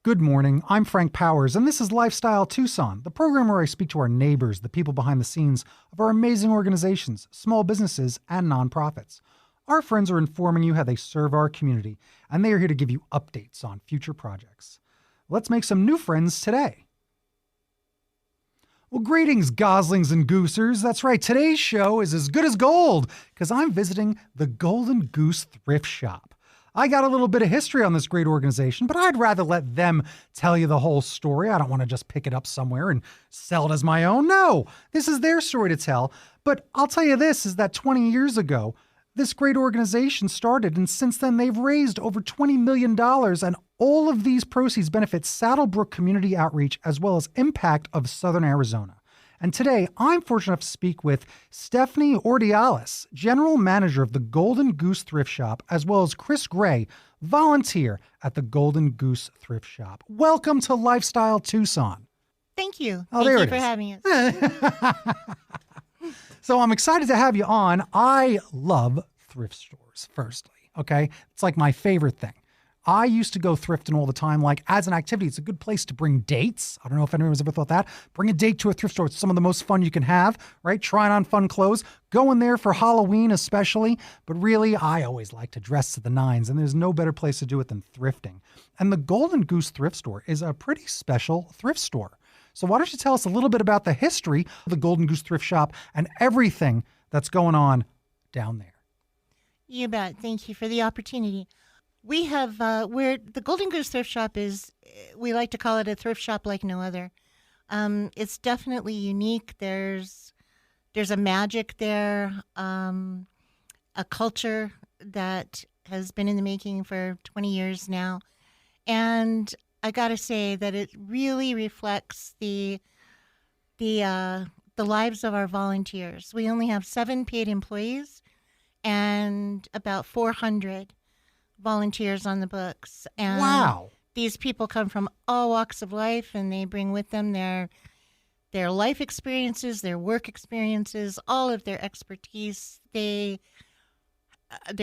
Good morning. I'm Frank Powers, and this is Lifestyle Tucson, the program where I speak to our neighbors, the people behind the scenes of our amazing organizations, small businesses, and nonprofits. Our friends are informing you how they serve our community, and they are here to give you updates on future projects. Let's make some new friends today. Well, greetings, goslings and goosers. That's right, today's show is as good as gold, because I'm visiting the Golden Goose Thrift Shop. I got a little bit of history on this great organization, but I'd rather let them tell you the whole story. I don't want to just pick it up somewhere and sell it as my own. No, this is their story to tell. But I'll tell you this, is that 20 years ago, this great organization started, and since then they've raised over $20 million, and all of these proceeds benefit Saddlebrook Community Outreach as well as Impact of Southern Arizona. And today, I'm fortunate enough to speak with Stephanie Urdiales, General Manager of the Golden Goose Thrift Shop, as well as Chris Gray, volunteer at the Golden Goose Thrift Shop. Welcome to Lifestyle Tucson. Thank you. Oh, Thank you for having us. So I'm excited to have you on. I love thrift stores, firstly, okay? It's like my favorite thing. I used to go thrifting all the time, like as an activity. It's a good place to bring dates. I don't know if anyone's ever thought that. Bring a date to a thrift store. It's some of the most fun you can have, right? Trying on fun clothes, going there for Halloween especially. But really, I always like to dress to the nines, and there's no better place to do it than thrifting. And the Golden Goose Thrift Store is a pretty special thrift store. So why don't you tell us a little bit about the history of the Golden Goose Thrift Shop and everything that's going on down there? You bet. Thank you for the opportunity. We have, the Golden Goose Thrift Shop is, we like to call it a thrift shop like no other. It's definitely unique. There's a magic there, a culture that has been in the making for 20 years now. And I got to say that it really reflects the lives of our volunteers. We only have 7 paid employees and about 400 volunteers on the books. And wow. These people come from all walks of life, and they bring with them their life experiences, their work experiences, all of their expertise, their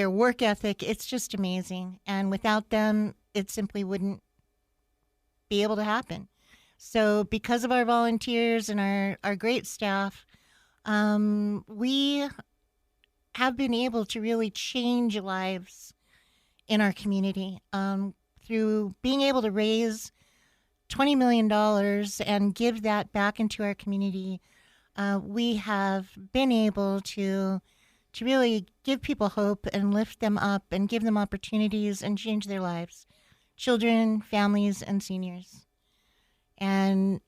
work ethic. It's just amazing. And without them, it simply wouldn't be able to happen. So because of our volunteers and our great staff, we have been able to really change lives in our community through being able to raise $20 million and give that back into our community. We have been able to really give people hope and lift them up and give them opportunities and change their lives. Children, families, and seniors. And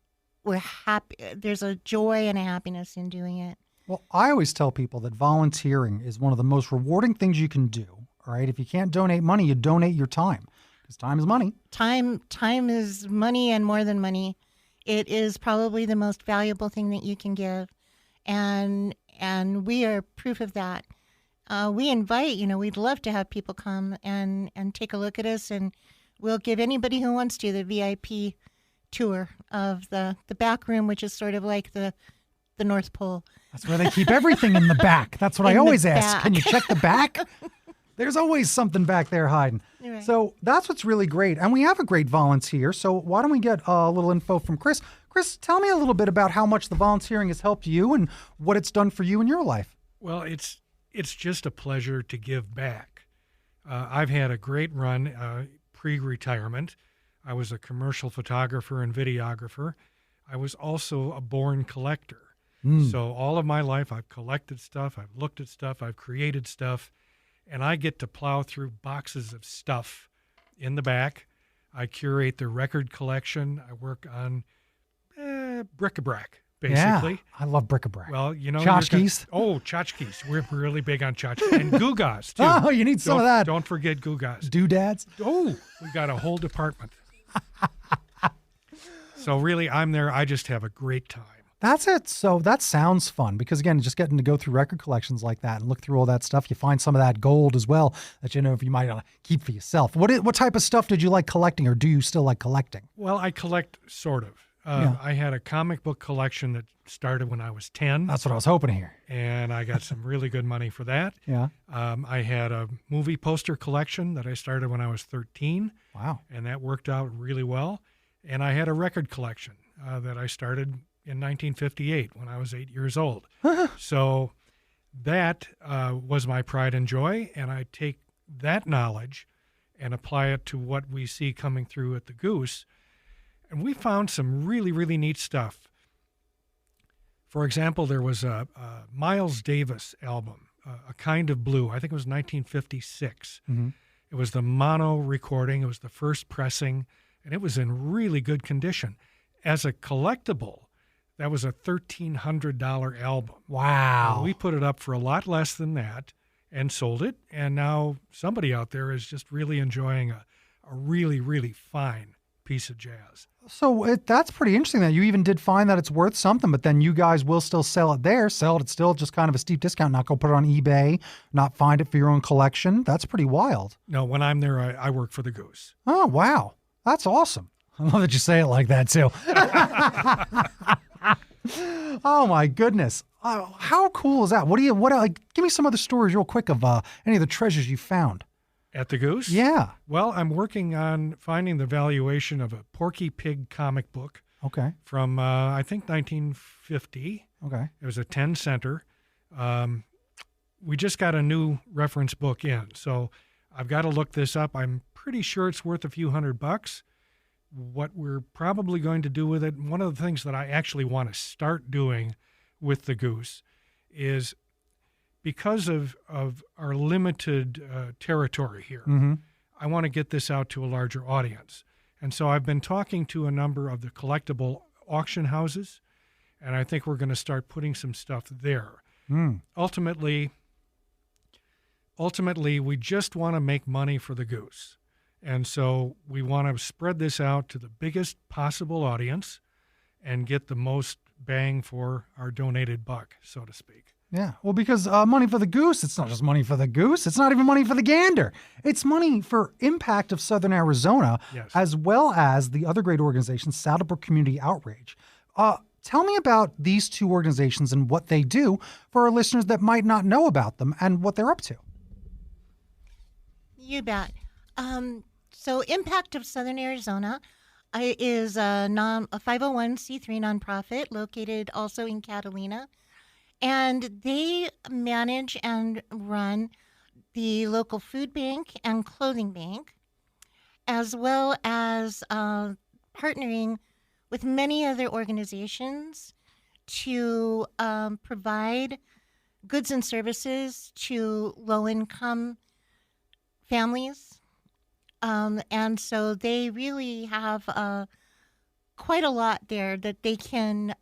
we're happy. There's a joy and a happiness in doing it. Well, I always tell people that volunteering is one of the most rewarding things you can do. All right. If you can't donate money, you donate your time, because time is money. Time is money, and more than money. It is probably the most valuable thing that you can give. And we are proof of that. We invite, we'd love to have people come and take a look at us, and we'll give anybody who wants to the VIP tour of the back room, which is sort of like the North Pole. That's where they keep everything in the back. That's what I always ask. Back. Can you check the back? There's always something back there hiding. Right. So that's what's really great. And we have a great volunteer. So why don't we get a little info from Chris? Chris, tell me a little bit about how much the volunteering has helped you and what it's done for you in your life. Well, it's just a pleasure to give back. I've had a great run pre-retirement. I was a commercial photographer and videographer. I was also a born collector. So all of my life I've collected stuff, I've looked at stuff, I've created stuff, and I get to plow through boxes of stuff in the back. I curate the record collection. I work on bric-a-brac, basically. Yeah, I love bric-a-brac. Well, tchotchkes. Tchotchkes. We're really big on tchotchkes. And gewgaws, too. Oh, you need some of that. Don't forget gewgaws. Doodads. Oh, we got a whole department. So really, I'm there. I just have a great time. That's it. So that sounds fun, because again, just getting to go through record collections like that and look through all that stuff, you find some of that gold as well that if you might keep for yourself. What type of stuff did you like collecting, or do you still like collecting? Well, I collect sort of. Yeah. I had a comic book collection that started when I was 10, That's what I was hoping to hear. and I got some really good money for that. Yeah. I had a movie poster collection that I started when I was 13, Wow. and that worked out really well. And I had a record collection that I started in 1958 when I was 8 years old. So that was my pride and joy, and I take that knowledge and apply it to what we see coming through at the Goose. And we found some really, really neat stuff. For example, there was a Miles Davis album, A Kind of Blue. I think it was 1956. Mm-hmm. It was the mono recording. It was the first pressing, and it was in really good condition. As a collectible, that was a $1,300 album. Wow. And we put it up for a lot less than that and sold it, and now somebody out there is just really enjoying a really, really fine piece of jazz. So that's pretty interesting that you even did find that it's worth something, but then you guys will still sell it there, sell it at still just kind of a steep discount, not go put it on eBay, not find it for your own collection. That's pretty wild. No, when I'm there, I work for the Goose. Oh, wow. That's awesome. I love that you say it like that, too. Oh, my goodness. How cool is that? Give me some other stories real quick of any of the treasures you found. At the Goose? Yeah. Well, I'm working on finding the valuation of a Porky Pig comic book Okay. from, I think, 1950. Okay. It was a 10-center. We just got a new reference book in, so I've got to look this up. I'm pretty sure it's worth a few $100. What we're probably going to do with it, one of the things that I actually want to start doing with the Goose is, because of our limited territory here, Mm-hmm. I want to get this out to a larger audience. And so I've been talking to a number of the collectible auction houses, and I think we're going to start putting some stuff there. Mm. Ultimately, we just want to make money for the Goose. And so we want to spread this out to the biggest possible audience and get the most bang for our donated buck, so to speak. Yeah, well, because money for the Goose, it's not just money for the Goose. It's not even money for the gander. It's money for Impact of Southern Arizona, Yes. as well as the other great organization, Saddlebrook Community Outreach. Tell me about these two organizations and what they do for our listeners that might not know about them and what they're up to. You bet. So Impact of Southern Arizona is a 501c3 nonprofit located also in Catalina. And they manage and run the local food bank and clothing bank, as well as partnering with many other organizations to provide goods and services to low-income families. And so they really have quite a lot there that they can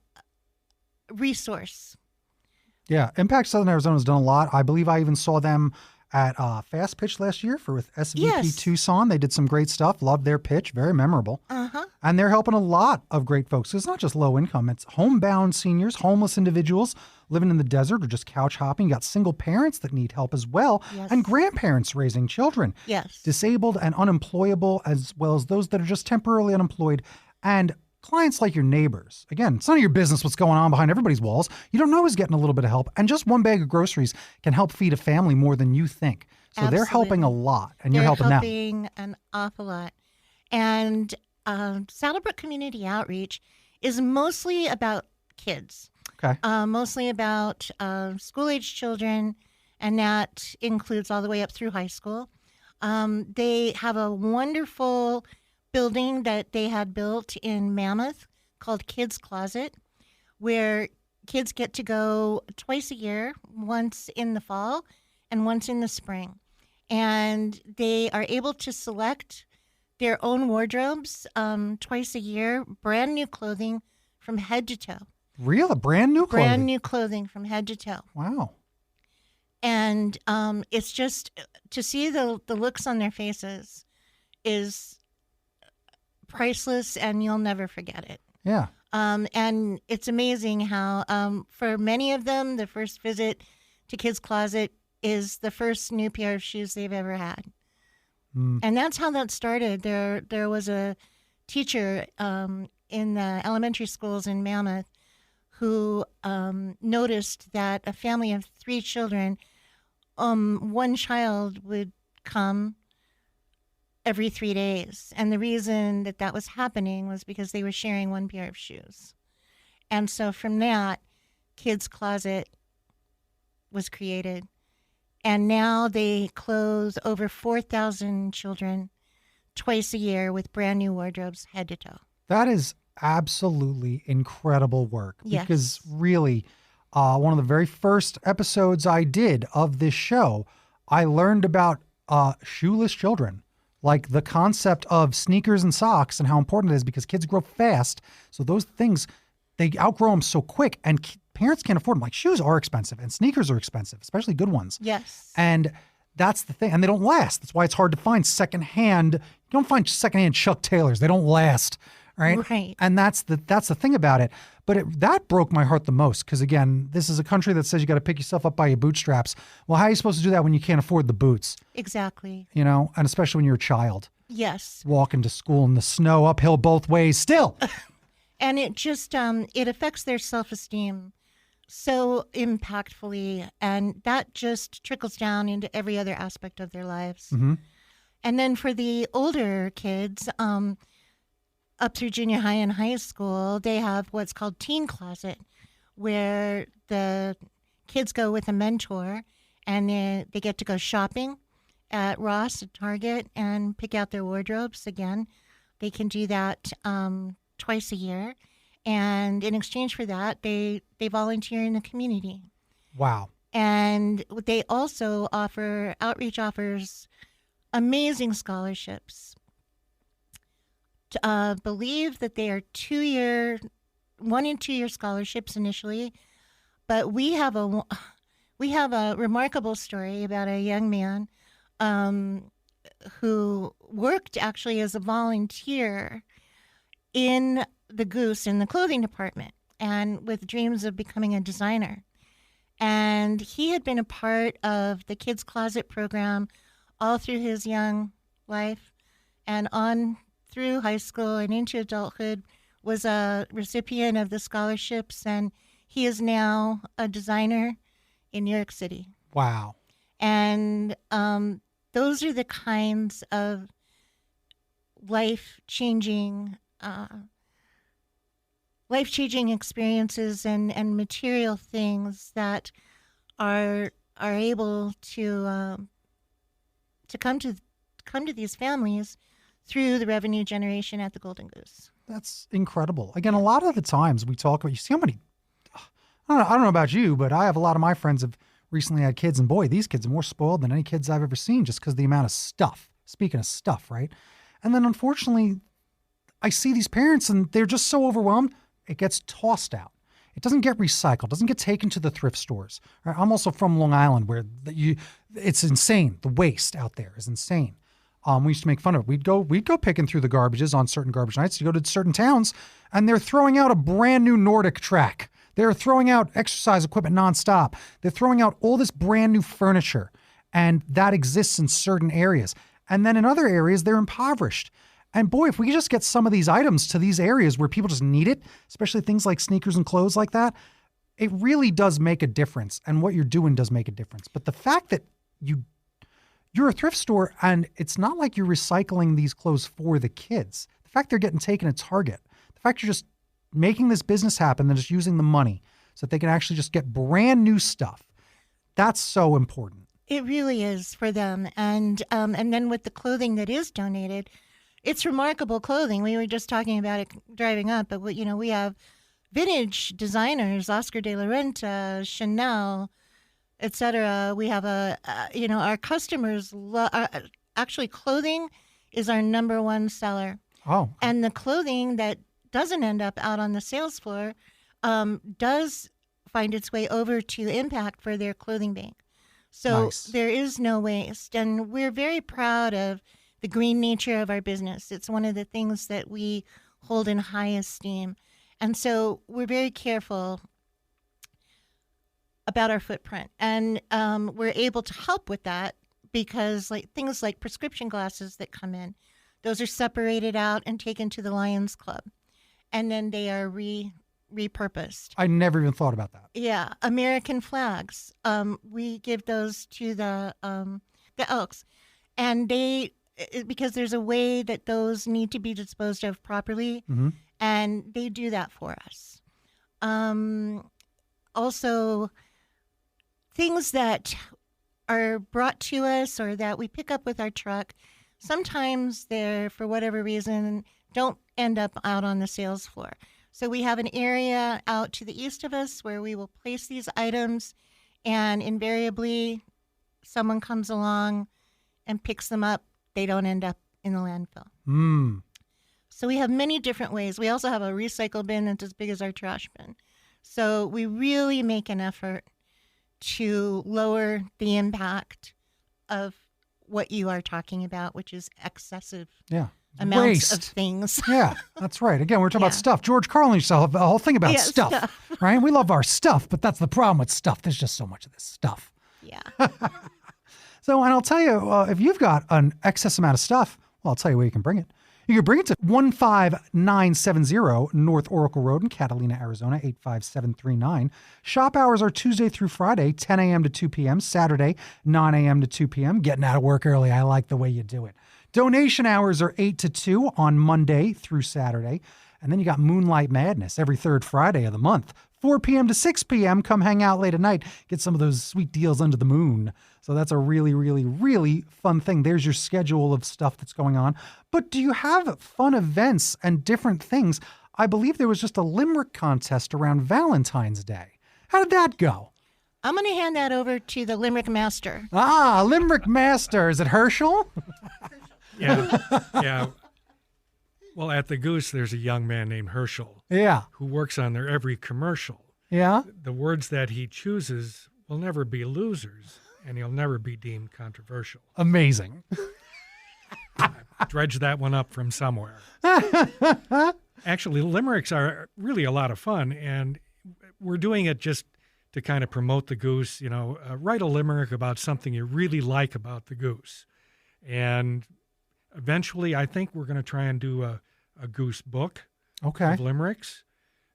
resource. Yeah, Impact Southern Arizona has done a lot. I believe I even saw them at Fast Pitch last year with SVP Yes. Tucson. They did some great stuff. Loved their pitch. Very memorable. Uh-huh. And they're helping a lot of great folks. It's not just low income. It's homebound seniors, homeless individuals living in the desert or just couch hopping. You got single parents that need help as well, Yes. and grandparents raising children. Yes. Disabled and unemployable, as well as those that are just temporarily unemployed, and clients like your neighbors. Again, it's none of your business what's going on behind everybody's walls. You don't know who's getting a little bit of help, and just one bag of groceries can help feed a family more than you think. So they're helping a lot, and you're helping them. They're helping an awful lot. And Saddlebrook Community Outreach is mostly about kids. Okay. Mostly about school-age children, and that includes all the way up through high school. They have a wonderful building that they had built in Mammoth called Kids Closet, where kids get to go twice a year, once in the fall and once in the spring. And they are able to select their own wardrobes twice a year, brand new clothing from head to toe. Real? Brand new clothing? Brand new clothing from head to toe. Wow. And it's just to see the looks on their faces is priceless, and you'll never forget it. Yeah. And it's amazing how for many of them, the first visit to Kids Closet is the first new pair of shoes they've ever had. And that's how that started. There was a teacher in the elementary schools in Mammoth who noticed that a family of 3 children, one child would come every 3 days. And the reason that that was happening was because they were sharing one pair of shoes. And so from that, Kids Closet was created. And now they clothe over 4,000 children twice a year with brand new wardrobes head to toe. That is absolutely incredible work. Yes. Because really, one of the very first episodes I did of this show, I learned about shoeless children, like the concept of sneakers and socks and how important it is because kids grow fast. So those things, they outgrow them so quick, and parents can't afford them. Like, shoes are expensive and sneakers are expensive, especially good ones. Yes. And that's the thing. And they don't last. That's why it's hard to find secondhand. You don't find secondhand Chuck Taylors. They don't last. Right. Right. And that's the thing about it. But that broke my heart the most because, again, this is a country that says you got to pick yourself up by your bootstraps. Well, how are you supposed to do that when you can't afford the boots? Exactly. You know, and especially when you're a child. Yes. Walking to school in the snow, uphill both ways still. And it just, it affects their self-esteem so impactfully. And that just trickles down into every other aspect of their lives. Mm-hmm. And then for the older kids, up through junior high and high school, they have what's called Teen Closet, where the kids go with a mentor and they get to go shopping at Ross, at Target, and pick out their wardrobes again. They can do that twice a year. And in exchange for that, they volunteer in the community. Wow. And they also outreach offers amazing scholarships. Believe that they are 1 and 2 year scholarships initially, but we have a remarkable story about a young man who worked actually as a volunteer in the Goose in the clothing department and with dreams of becoming a designer. And he had been a part of the Kids Closet program all through his young life and on through high school and into adulthood, was a recipient of the scholarships, and he is now a designer in New York City. Wow. And those are the kinds of life-changing experiences and material things that are able to come to these families through the revenue generation at the Golden Goose. That's incredible. Again, a lot of the times we talk about, you see how many, I don't know about you, but I have a lot of my friends have recently had kids, and boy, these kids are more spoiled than any kids I've ever seen just because of the amount of stuff. Speaking of stuff, right? And then unfortunately, I see these parents and they're just so overwhelmed, it gets tossed out. It doesn't get recycled, doesn't get taken to the thrift stores. Right? I'm also from Long Island where it's insane. The waste out there is insane. We used to make fun of it. We'd go picking through the garbages on certain garbage nights. You go to certain towns, and they're throwing out a brand new Nordic track. They're throwing out exercise equipment nonstop. They're throwing out all this brand new furniture, and that exists in certain areas. And then in other areas, they're impoverished. And boy, if we could just get some of these items to these areas where people just need it, especially things like sneakers and clothes like that, it really does make a difference. And what you're doing does make a difference. But the fact that you're a thrift store and it's not like you're recycling these clothes for the kids. The fact they're getting taken at Target, the fact you're just making this business happen and just using the money so that they can actually just get brand new stuff. That's so important. It really is for them. And then with the clothing that is donated, it's remarkable clothing. We were just talking about it driving up, but we have vintage designers, Oscar de la Renta, Chanel, etc. We have our customers actually clothing is our number one seller. Oh. And the clothing that doesn't end up out on the sales floor does find its way over to Impact for their clothing bank. So Nice. There is no waste. And we're very proud of the green nature of our business. It's one of the things that we hold in high esteem. And so we're very careful about our footprint. And we're able to help with that because things like prescription glasses that come in, those are separated out and taken to the Lions Club. and then they are repurposed. I never even thought about that. Yeah, American flags. We give those to the elks, and because there's a way that those need to be disposed of properly, and they do that for us. Also, things that are brought to us or that we pick up with our truck, sometimes they're, for whatever reason, don't end up out on the sales floor. So we have an area out to the east of us where we will place these items, and invariably someone comes along and picks them up. They don't end up in the landfill. So we have many different ways. We also have a recycle bin that's as big as our trash bin. So we really make an effort to lower the impact of what you are talking about, which is excessive amounts Waste. of things. Yeah, that's right. Again, we're talking about stuff. George Carlin used to have a whole thing about stuff, right? We love our stuff, but that's the problem with stuff. There's just so much of this stuff. Yeah. So, and I'll tell you, if you've got an excess amount of stuff, well, I'll tell you where you can bring it. You can bring it to 15970 North Oracle Road in Catalina, Arizona, 85739. Shop hours are Tuesday through Friday, 10 a.m. to 2 p.m., Saturday, 9 a.m. to 2 p.m. Getting out of work early. I like the way you do it. Donation hours are 8 to 2 on Monday through Saturday. And then you got Moonlight Madness every third Friday of the month, 4 p.m. to 6 p.m. Come hang out late at night. Get some of those sweet deals under the moon. So that's a really, really, really fun thing. There's your schedule of stuff that's going on. But do you have fun events and different things? I believe there was just a limerick contest around Valentine's Day. How did that go? I'm going to hand that over to the Limerick Master. Limerick Master. Is it Herschel? Yeah. Well, at the Goose, there's a young man named Herschel. Yeah. Who works on their every commercial. Yeah. The words that he chooses will never be losers, and he'll never be deemed controversial. Amazing. I dredged that one up from somewhere. Actually, limericks are really a lot of fun, and we're doing it just to kind of promote the Goose. Write a limerick about something you really like about the Goose. And eventually, I think we're going to try and do a Goose book of limericks.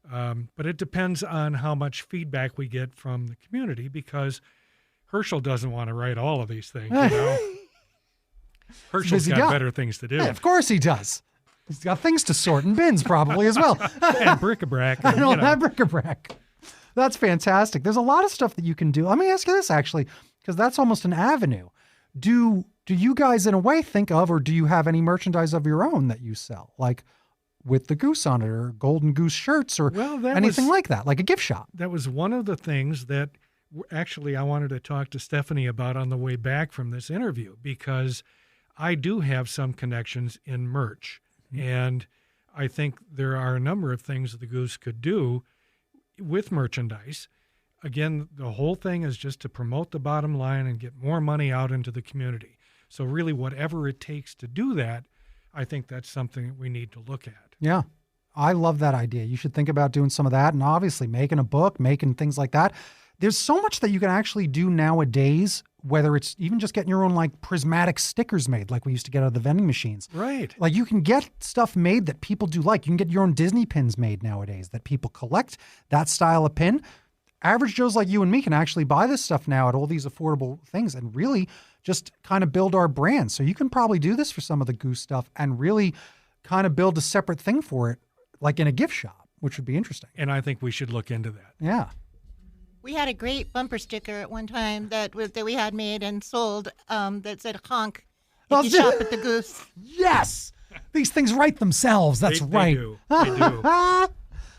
But it depends on how much feedback we get from the community, because Herschel doesn't want to write all of these things. Herschel's got better things to do. Yeah, of course he does. He's got things to sort in bins probably as well. And bric-a-brac. I don't have bric-a-brac. That's fantastic. There's a lot of stuff that you can do. Let me ask you this, actually, because that's almost an avenue. Do you guys, in a way, think of, or do you have any merchandise of your own that you sell? Like with the goose on it, or Golden Goose shirts, or anything like that, like a gift shop? That was one of the things that actually I wanted to talk to Stephanie about on the way back from this interview, because I do have some connections in merch. And I think there are a number of things that the Goose could do with merchandise. Again, the whole thing is just to promote the bottom line and get more money out into the community. So really, whatever it takes to do that, I think that's something that we need to look at. Yeah, I love that idea. You should think about doing some of that, and obviously making a book, making things like that. There's so much that you can actually do nowadays, whether it's even just getting your own like prismatic stickers made, like we used to get out of the vending machines. Right. Like you can get stuff made that people do like. You can get your own Disney pins made nowadays that people collect, that style of pin. Average Joes like you and me can actually buy this stuff now at all these affordable things and really just kind of build our brand. So you can probably do this for some of the Goose stuff and really kind of build a separate thing for it, like in a gift shop, which would be interesting. And I think we should look into that. Yeah. We had a great bumper sticker at one time that we had made and sold that said honk if you shop at the Goose. Yes. These things write themselves. That's right. They do. They do.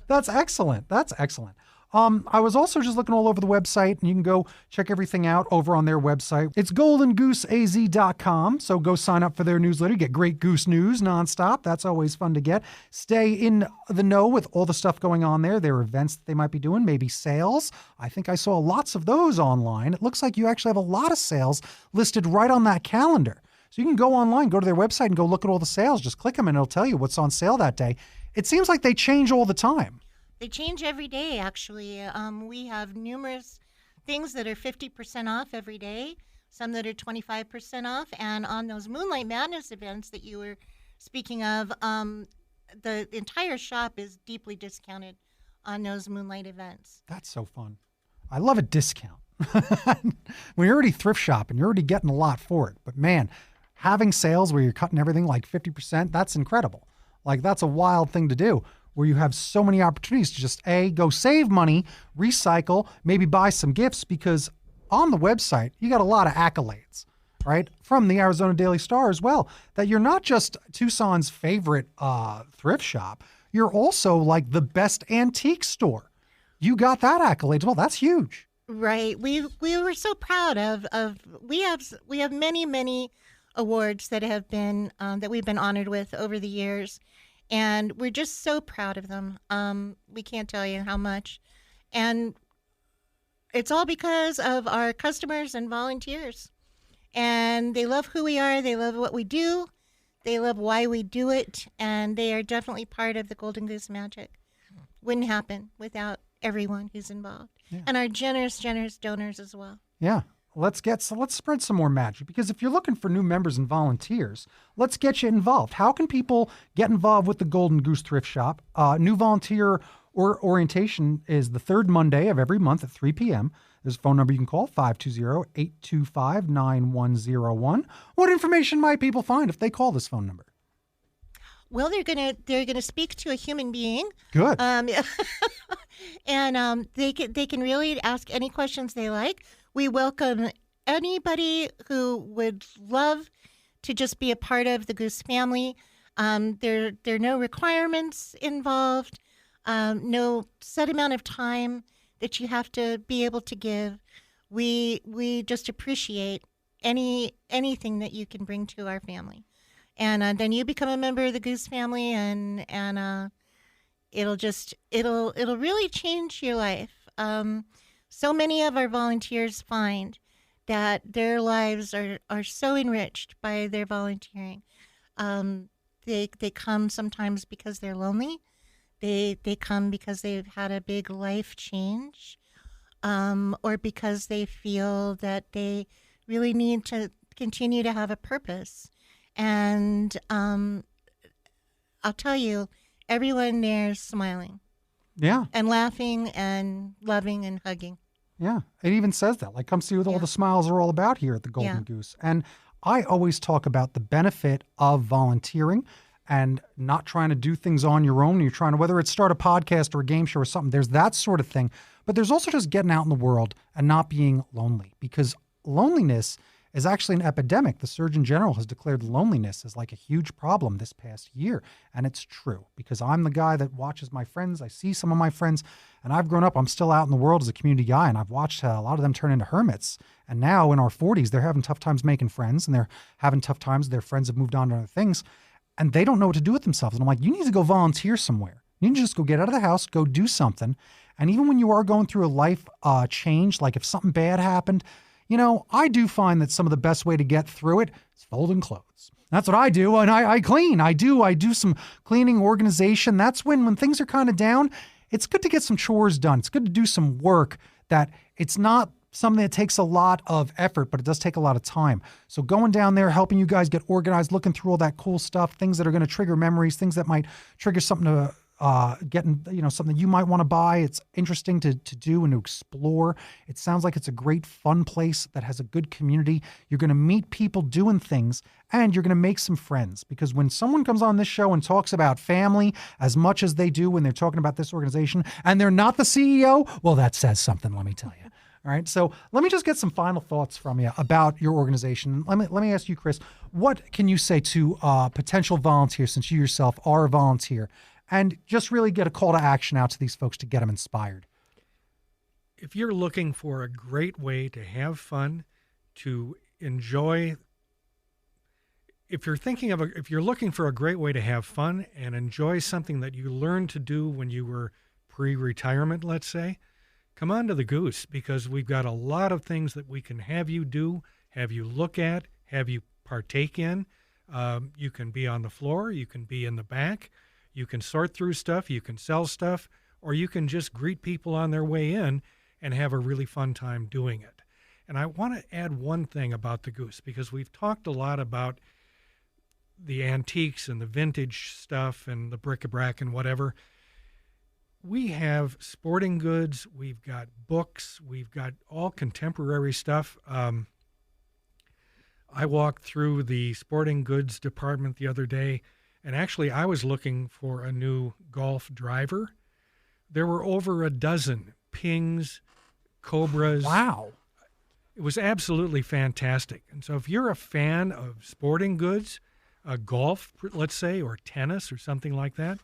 That's excellent. That's excellent. I was also just looking all over the website, and you can go check everything out over on their website. It's goldengooseaz.com, so go sign up for their newsletter. Get great goose news nonstop. That's always fun to get. Stay in the know with all the stuff going on there. There are events that they might be doing, maybe sales. I think I saw lots of those online. It looks like you actually have a lot of sales listed right on that calendar. So you can go online, go to their website, and go look at all the sales. Just click them, and it'll tell you what's on sale that day. It seems like they change all the time. They change every day, actually. We have numerous things that are 50% off every day, some that are 25% off. And on those Moonlight Madness events that you were speaking of, the entire shop is deeply discounted on those moonlight events. That's so fun. I love a discount. When you're already thrift shopping, you're already getting a lot for it. But man, having sales where you're cutting everything like 50%, that's incredible. Like that's a wild thing to do, where you have so many opportunities to just go save money, recycle, maybe buy some gifts, because on the website, you got a lot of accolades, right? From the Arizona Daily Star as well, that you're not just Tucson's favorite thrift shop, you're also like the best antique store. You got that accolade as well. That's huge. Right. We were so proud of we have many awards that have been that we've been honored with over the years, and we're just so proud of them. We can't tell you how much, and it's all because of our customers and volunteers, and they love who we are. They love what we do. They love why we do it, and they are definitely part of the Golden Goose magic. Wouldn't happen without everyone who's involved, and our generous donors as well. Yeah. Let's spread some more magic, because if you're looking for new members and volunteers, let's get you involved. How can people get involved with the Golden Goose Thrift Shop? New volunteer orientation is the third Monday of every month at 3 p.m. There's a phone number you can call, 520-825-9101. What information might people find if they call this phone number? Well, they're gonna speak to a human being. Good. And they can really ask any questions they like. We welcome anybody who would love to just be a part of the Goose family. There are no requirements involved, no set amount of time that you have to be able to give. We just appreciate anything that you can bring to our family, and then you become a member of the Goose family, and it'll really change your life. So many of our volunteers find that their lives are so enriched by their volunteering. They come sometimes because they're lonely. They come because they've had a big life change, or because they feel that they really need to continue to have a purpose. And I'll tell you, everyone there is smiling. Yeah. And laughing and loving and hugging. Yeah. It even says that. Like, come see what all the smiles are all about here at the Golden Goose. And I always talk about the benefit of volunteering and not trying to do things on your own. You're trying to, whether it's start a podcast or a game show or something, there's that sort of thing. But there's also just getting out in the world and not being lonely, because loneliness is actually an epidemic. The Surgeon General has declared loneliness as like a huge problem this past year. And it's true, because I'm the guy that watches my friends. I see some of my friends, and I've grown up. I'm still out in the world as a community guy, and I've watched a lot of them turn into hermits. And now in our 40s, they're having tough times making friends, and they're having tough times. Their friends have moved on to other things, and they don't know what to do with themselves. And I'm like, you need to go volunteer somewhere. You need to just go get out of the house, go do something. And even when you are going through a life change, like if something bad happened, you know, I do find that some of the best way to get through it is folding clothes. That's what I do. And I clean. I do some cleaning, organization. That's when things are kind of down, it's good to get some chores done. It's good to do some work that it's not something that takes a lot of effort, but it does take a lot of time. So going down there, helping you guys get organized, looking through all that cool stuff, things that are going to trigger memories, things that might trigger something to getting, something you might want to buy. It's interesting to do and to explore. It sounds like it's a great fun place that has a good community. You're going to meet people doing things, and you're going to make some friends, because when someone comes on this show and talks about family as much as they do when they're talking about this organization, and they're not the CEO, well, that says something, let me tell you. All right. So let me just get some final thoughts from you about your organization. Let me ask you, Chris, what can you say to potential volunteers, since you yourself are a volunteer, and just really get a call to action out to these folks to get them inspired? If you're looking for a great way to have fun, to enjoy, if you're looking for a great way to have fun and enjoy something that you learned to do when you were pre-retirement, let's say, come on to the Goose, because we've got a lot of things that we can have you do, have you look at, have you partake in. You can be on the floor, you can be in the back, you can sort through stuff, you can sell stuff, or you can just greet people on their way in and have a really fun time doing it. And I want to add one thing about the Goose, because we've talked a lot about the antiques and the vintage stuff and the bric-a-brac and whatever. We have sporting goods, we've got books, we've got all contemporary stuff. I walked through the sporting goods department the other day, and actually I was looking for a new golf driver. There were over a dozen Pings, Cobras. Wow. It was absolutely fantastic. And so if you're a fan of sporting goods, golf, let's say, or tennis or something like that,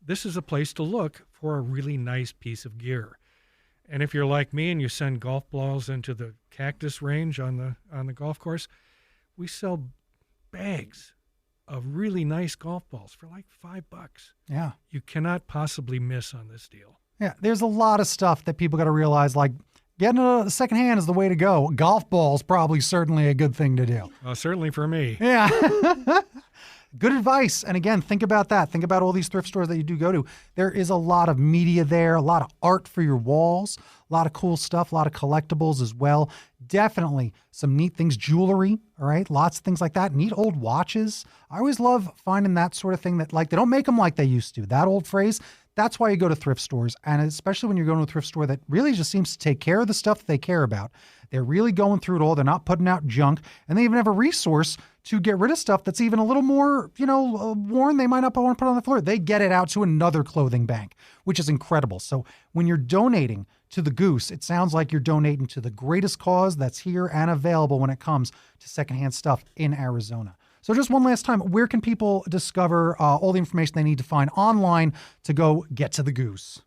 this is a place to look for a really nice piece of gear. And if you're like me and you send golf balls into the cactus range on the golf course, we sell bags of really nice golf balls for like $5. Yeah. You cannot possibly miss on this deal. Yeah. There's a lot of stuff that people got to realize, like getting a secondhand is the way to go. Golf balls probably certainly a good thing to do. Well, certainly for me. Yeah. Good advice. And again, think about that. Think about all these thrift stores that you do go to. There is a lot of media there, a lot of art for your walls, a lot of cool stuff, a lot of collectibles as well. Definitely some neat things, jewelry, all right? Lots of things like that. Neat old watches. I always love finding that sort of thing that, like, they don't make them like they used to. That old phrase. That's why you go to thrift stores. And especially when you're going to a thrift store that really just seems to take care of the stuff that they care about. They're really going through it all. They're not putting out junk. And they even have a resource to get rid of stuff that's even a little more, worn. They might not want to put on the floor. They get it out to another clothing bank, which is incredible. So when you're donating to the Goose, it sounds like you're donating to the greatest cause that's here and available when it comes to secondhand stuff in Arizona. So just one last time, where can people discover all the information they need to find online to go get to the Goose?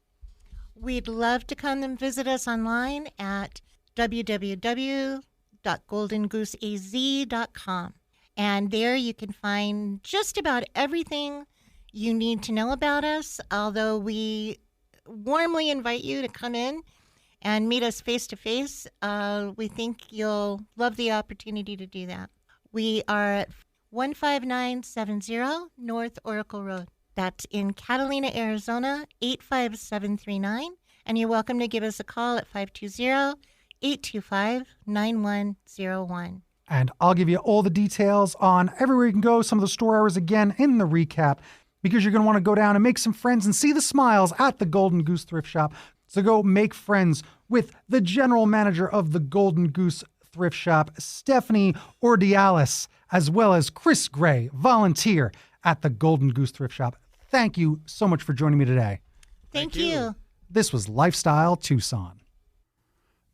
We'd love to come and visit us online at www.goldengooseaz.com. And there you can find just about everything you need to know about us, although we warmly invite you to come in and meet us face to face. We think you'll love the opportunity to do that. We are at 15970 North Oracle Road. That's in Catalina, Arizona, 85739. And you're welcome to give us a call at 520-825-9101. And I'll give you all the details on everywhere you can go, some of the store hours again in the recap, because you're going to want to go down and make some friends and see the smiles at the Golden Goose Thrift Shop. So go make friends with the general manager of the Golden Goose Thrift Shop, Stephanie Urdiales, as well as Chris Gray, volunteer at the Golden Goose Thrift Shop. Thank you so much for joining me today. Thank you. This was Lifestyle Tucson.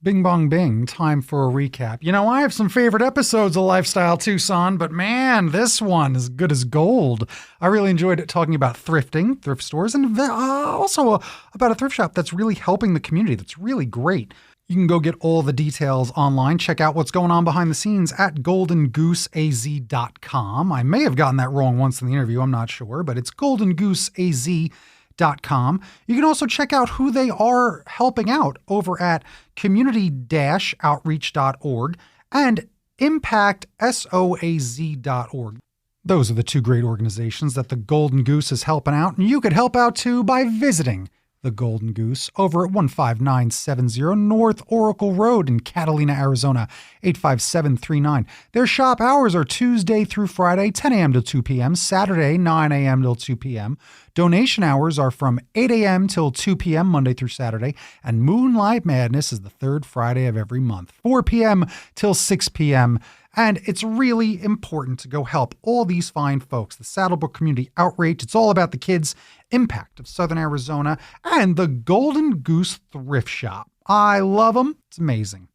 Bing bong bing, time for a recap. I have some favorite episodes of Lifestyle Tucson, but man, this one is good as gold. I really enjoyed talking about thrifting, thrift stores, and also about a thrift shop that's really helping the community. That's really great. You can go get all the details online. Check out what's going on behind the scenes at goldengooseaz.com. I may have gotten that wrong once in the interview. I'm not sure, but it's goldengooseaz.com. You can also check out who they are helping out over at community-outreach.org and impactsoaz.org. Those are the two great organizations that the Golden Goose is helping out, and you could help out too by visiting the Golden Goose over at 15970 North Oracle Road in Catalina, Arizona, 85739. Their shop hours are Tuesday through Friday, 10 a.m. to 2 p.m., Saturday, 9 a.m. till 2 p.m. Donation hours are from 8 a.m. till 2 p.m. Monday through Saturday, and Moonlight Madness is the third Friday of every month, 4 p.m. till 6 p.m., and it's really important to go help all these fine folks. The Saddlebrook Community Outreach, it's all about the kids' impact of Southern Arizona, and the Golden Goose Thrift Shop. I love them. It's amazing.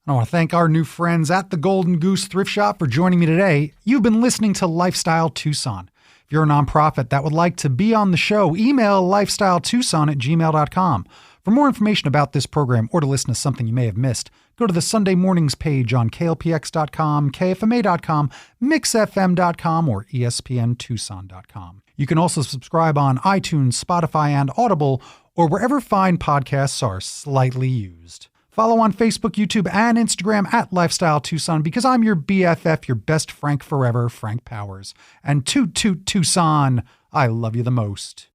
I want to thank our new friends at the Golden Goose Thrift Shop for joining me today. You've been listening to Lifestyle Tucson. If you're a nonprofit that would like to be on the show, email lifestyletucson@gmail.com. For more information about this program or to listen to something you may have missed, go to the Sunday Mornings page on klpx.com, kfma.com, mixfm.com, or espntucson.com. You can also subscribe on iTunes, Spotify, and Audible, or wherever fine podcasts are slightly used. Follow on Facebook, YouTube, and Instagram at Lifestyle Tucson, because I'm your BFF, your best Frank forever, Frank Powers. And toot toot Tucson, I love you the most.